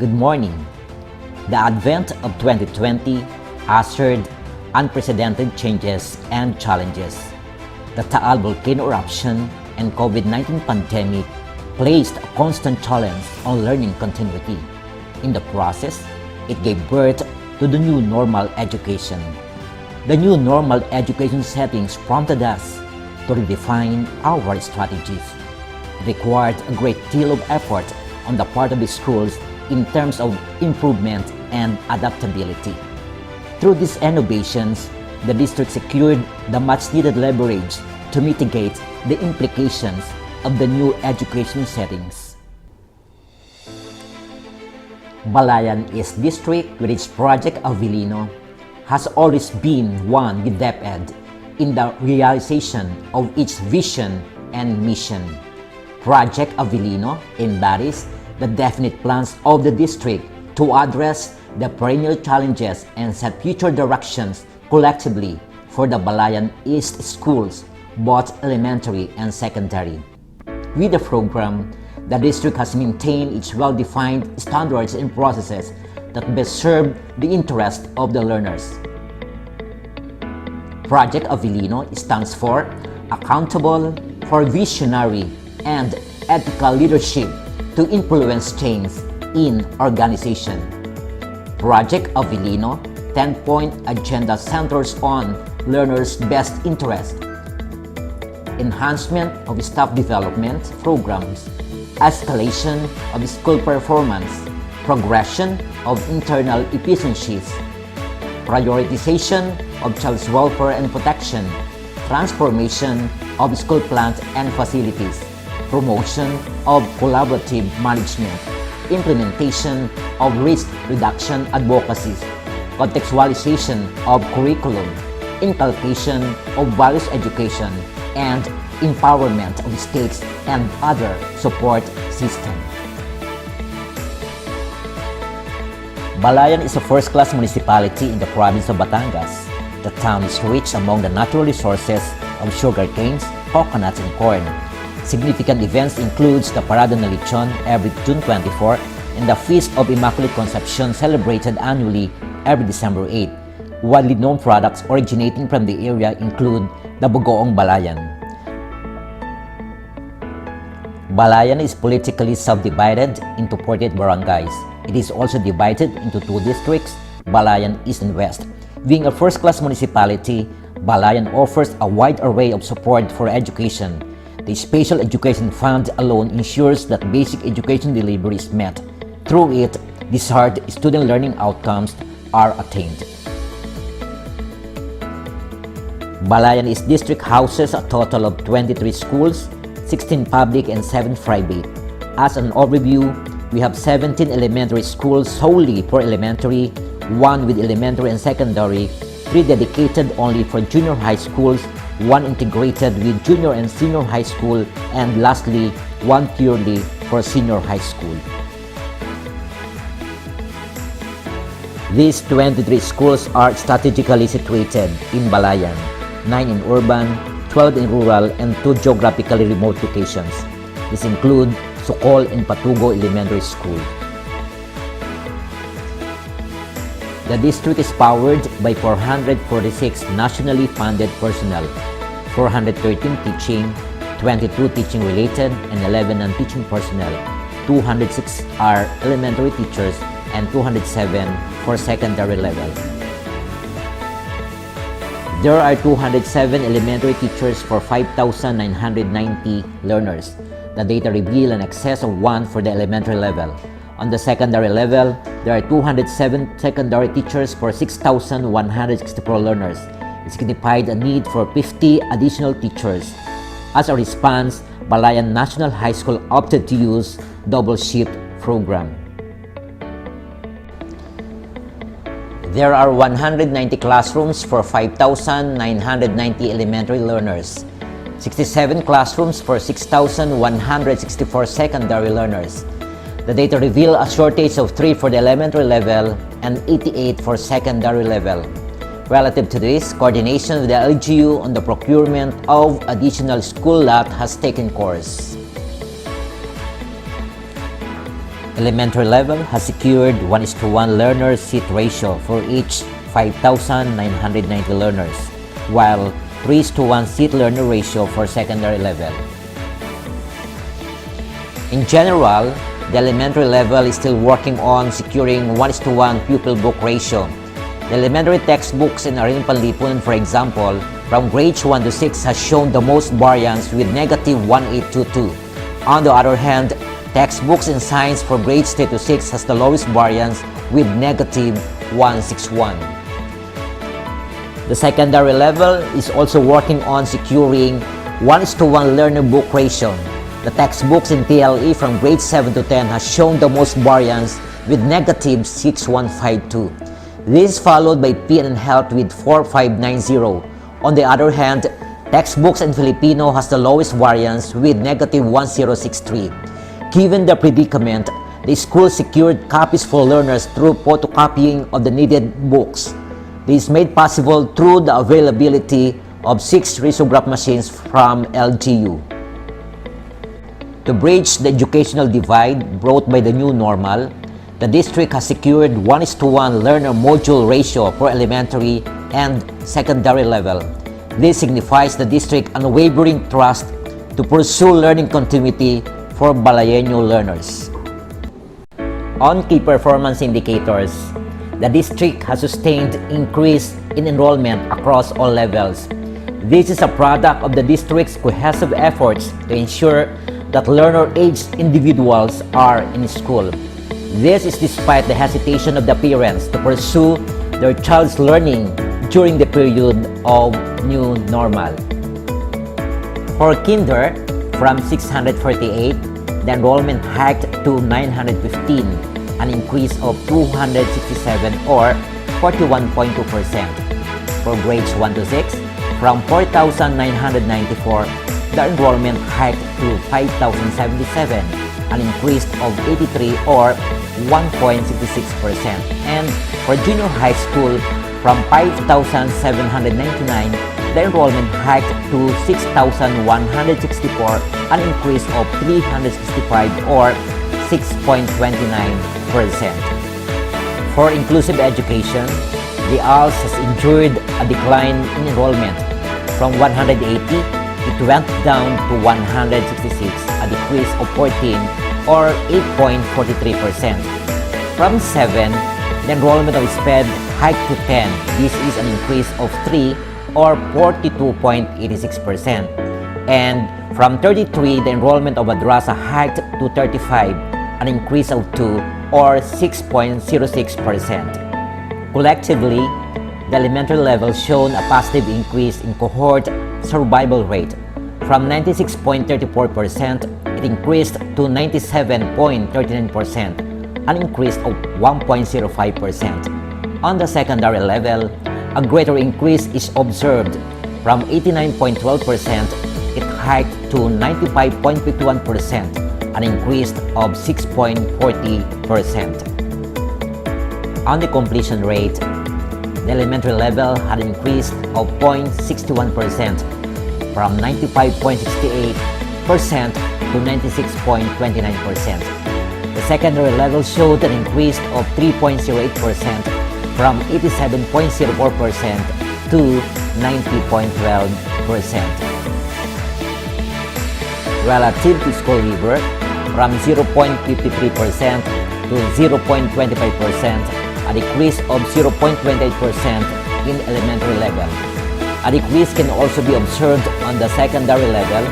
Good morning. The advent of 2020 ushered unprecedented changes and challenges. The Taal volcano eruption and COVID-19 pandemic placed a constant challenge on learning continuity. In the process, it gave birth to the new normal education. The new normal education settings prompted us to redefine our strategies. It required a great deal of effort on the part of the schools in terms of improvement and adaptability. Through these innovations, the district secured the much-needed leverage to mitigate the implications of the new education settings. Balayan East District, with its Project Avellino, has always been one with depth in the realization of its vision and mission. Project Avellino embodies the definite plans of the district to address the perennial challenges and set future directions collectively for the Balayan East schools, both elementary and secondary. With the program, the district has maintained its well-defined standards and processes that best serve the interest of the learners. Project Avellino stands for Accountable for Visionary and Ethical Leadership to Influence Change in Organization. Project Avellino 10-point agenda centers on learners' best interest, enhancement of staff development programs, escalation of school performance, progression of internal efficiencies, prioritization of child's welfare and protection, transformation of school plant and facilities, promotion of collaborative management, implementation of risk reduction advocacies, contextualization of curriculum, inculcation of values education, and empowerment of states and other support systems. Balayan is a first-class municipality in the province of Batangas. The town is rich among the natural resources of sugar canes, coconuts, and corn. Significant events include the Parada ng Lechon every June 24 and the Feast of Immaculate Conception celebrated annually every December 8. Widely known products originating from the area include the Bugoong Balayan. Balayan is politically subdivided into 48 barangays. It is also divided into two districts, Balayan East and West. Being a first-class municipality, Balayan offers a wide array of support for education. The Special Education Fund alone ensures that basic education delivery is met. Through it, desired student learning outcomes are attained. Balayan East District houses a total of 23 schools, 16 public and 7 private. As an overview, we have 17 elementary schools solely for elementary, 1 with elementary and secondary, 3 dedicated only for junior high schools, 1 integrated with junior and senior high school, and lastly, 1 purely for senior high school. These 23 schools are strategically situated in Balayan, 9 in urban, 12 in rural, and 2 geographically remote locations. These include Sukol and Patugo Elementary School. The district is powered by 446 nationally funded personnel, 413 teaching, 22 teaching-related, and 11 non-teaching personnel. 206 are elementary teachers and 207 for secondary level. There are 207 elementary teachers for 5,990 learners. The data reveal an excess of 1 for the elementary level. On the secondary level, there are 207 secondary teachers for 6,164 learners. It signified a need for 50 additional teachers. As a response, Balayan National High School opted to use double shift program. There are 190 classrooms for 5,990 elementary learners, 67 classrooms for 6,164 secondary learners. The data reveal a shortage of 3 for the elementary level and 88 for secondary level. Relative to this, coordination with the LGU on the procurement of additional school lot has taken course. Elementary level has secured 1:1 learner seat ratio for each 5,990 learners, while 3:1 seat learner ratio for secondary level. In general, the elementary level is still working on securing 1:1 pupil-book ratio. The elementary textbooks in Arin Panlipunan, for example, from grades 1 to 6 has shown the most variance with -1822. On the other hand, textbooks in science for grades 3 to 6 has the lowest variance with -161. The secondary level is also working on securing 1:1 learner book ratio. The textbooks in TLE from grades 7 to 10 has shown the most variance with -6152. This is followed by PN and Health with 4590. On the other hand, textbooks in Filipino has the lowest variance with -1063. Given the predicament, the school secured copies for learners through photocopying of the needed books. This is made possible through the availability of 6 risograph machines from LGU. To bridge the educational divide brought by the new normal, the district has secured 1:1 learner module ratio for elementary and secondary level. This signifies the district's unwavering trust to pursue learning continuity for Balayenyo learners. On key performance indicators, the district has sustained increase in enrollment across all levels. This is a product of the district's cohesive efforts to ensure that learner-aged individuals are in school. This is despite the hesitation of the parents to pursue their child's learning during the period of new normal. For kinder, from 648, the enrollment hiked to 915, an increase of 267 or 41.2%. For grades 1 to 6, from 4,994, the enrollment hiked to 5,077, an increase of 83 or 1.66%. And for junior high school, from 5,799, the enrollment hiked to 6,164, an increase of 365 or 6.29%. For inclusive education, the ALS has endured a decline in enrollment. From 180, it went down to 166, a decrease of 14 or 8.43%. From 7, the enrollment of SPED hiked to 10. This is an increase of 3 or 42.86%. And from 33, the enrollment of Madrasa hiked to 35, an increase of 2 or 6.06%. Collectively, the elementary level shown a positive increase in cohort survival rate. From 96.34%, it increased to 97.39%, an increase of 1.05%. On the secondary level, a greater increase is observed. From 89.12%, it hiked to 95.51%, an increase of 6.40%. On the completion rate, the elementary level had an increase of 0.61%, from 95.68% to 96.29%. The secondary level showed an increase of 3.08%, from 87.04% to 90.12%. Relative to school rework, from 0.53% to 0.25%, a decrease of 0.28% in elementary level. A decrease can also be observed on the secondary level.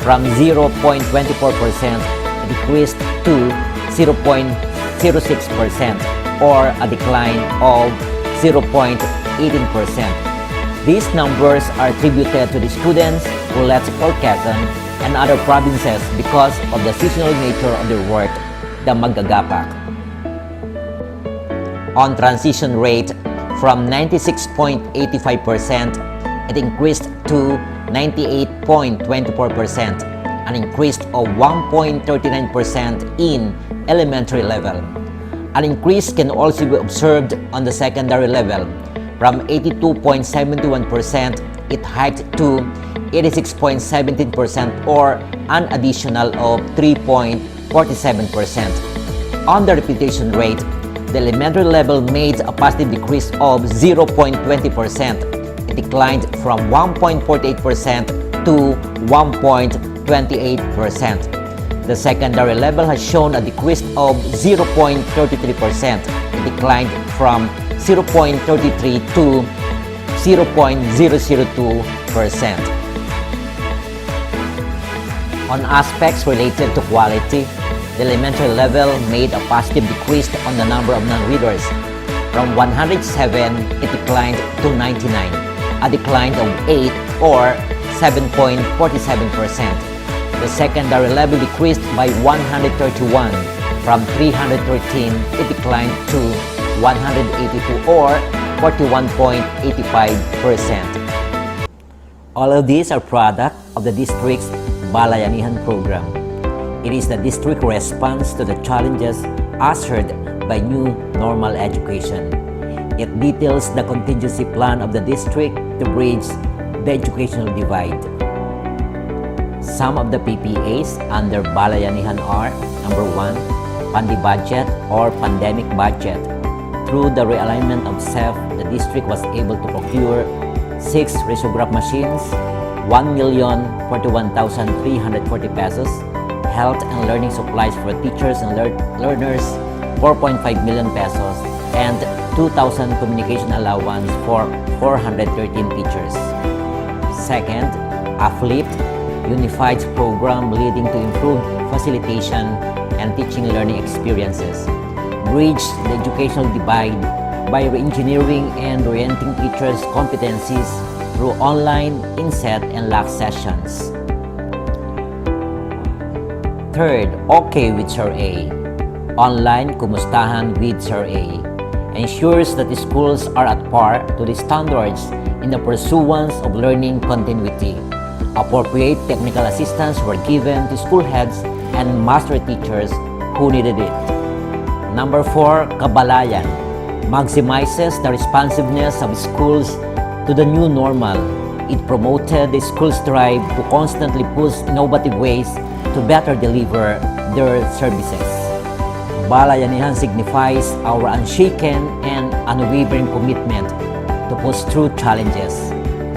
From 0.24%, it decreased to 0.06%, or a decline of 0.18%. These numbers are attributed to the students who left Quezon and other provinces because of the seasonal nature of their work, the Maggagapak. On transition rate, from 96.85%, it increased to 98.24%, an increase of 1.39% in elementary level. An increase can also be observed on the secondary level. From 82.71%, it hiked to 86.17%, or an additional of 3.47%. On the repetition rate, the elementary level made a positive decrease of 0.20%. It declined from 1.48% to 1.28%. The secondary level has shown a decrease of 0.33%. It declined from 0.33 to 0.002%. On aspects related to quality, the elementary level made a positive decrease on the number of non-readers. From 107, it declined to 99, a decline of 8 or 7.47%. The secondary level decreased by 131. From 313, it declined to 182 or 41.85%. All of these are product of the district's Balayanihan program. It is the district response to the challenges ushered by new normal education. It details the contingency plan of the district to bridge the educational divide. Some of the PPAs under Balayanihan are: number 1, Pandi budget or pandemic budget. Through the realignment of SEF, the district was able to procure 6 risograph machines, 1,041,340 pesos, health and learning supplies for teachers and learners, 4.5 million pesos, and 2,000 communication allowance for 413 teachers. Second, a flipped, unified program leading to improved facilitation and teaching learning experiences. Bridge the educational divide by re-engineering and orienting teachers' competencies through online, inset, and LAC sessions. Third, OK with Sir A. Online Kumustahan with Sir A ensures that the schools are at par to the standards in the pursuance of learning continuity. Appropriate technical assistance were given to school heads and master teachers who needed it. Number 4, Kabalayan maximizes the responsiveness of schools to the new normal. It promoted the schools' drive to constantly push innovative ways to better deliver their services. Balayanihan signifies our unshaken and unwavering commitment to push through challenges.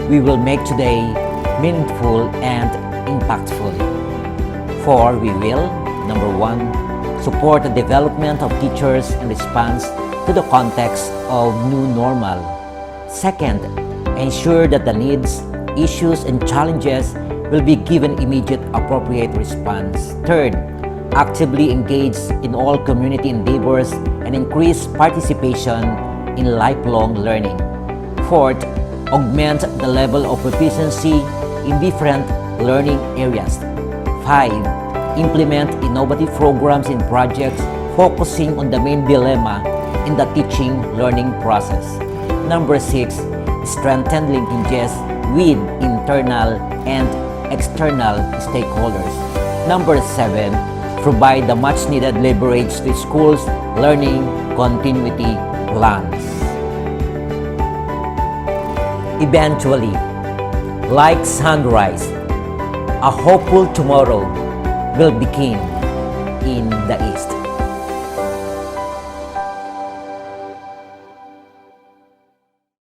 We will make today meaningful and impactful. For we will, number 1, support the development of teachers in response to the context of new normal. Second, ensure that the needs, issues, and challenges will be given immediate appropriate response. Third, actively engage in all community endeavors and increase participation in lifelong learning. Fourth, augment the level of proficiency in different learning areas. 5. Implement innovative programs and projects focusing on the main dilemma in the teaching-learning process. Number 6. Strengthen linkages with internal and external stakeholders. Number 7. Provide the much-needed leverage to schools' learning continuity plans. Eventually, like sunrise, a hopeful tomorrow will begin in the East.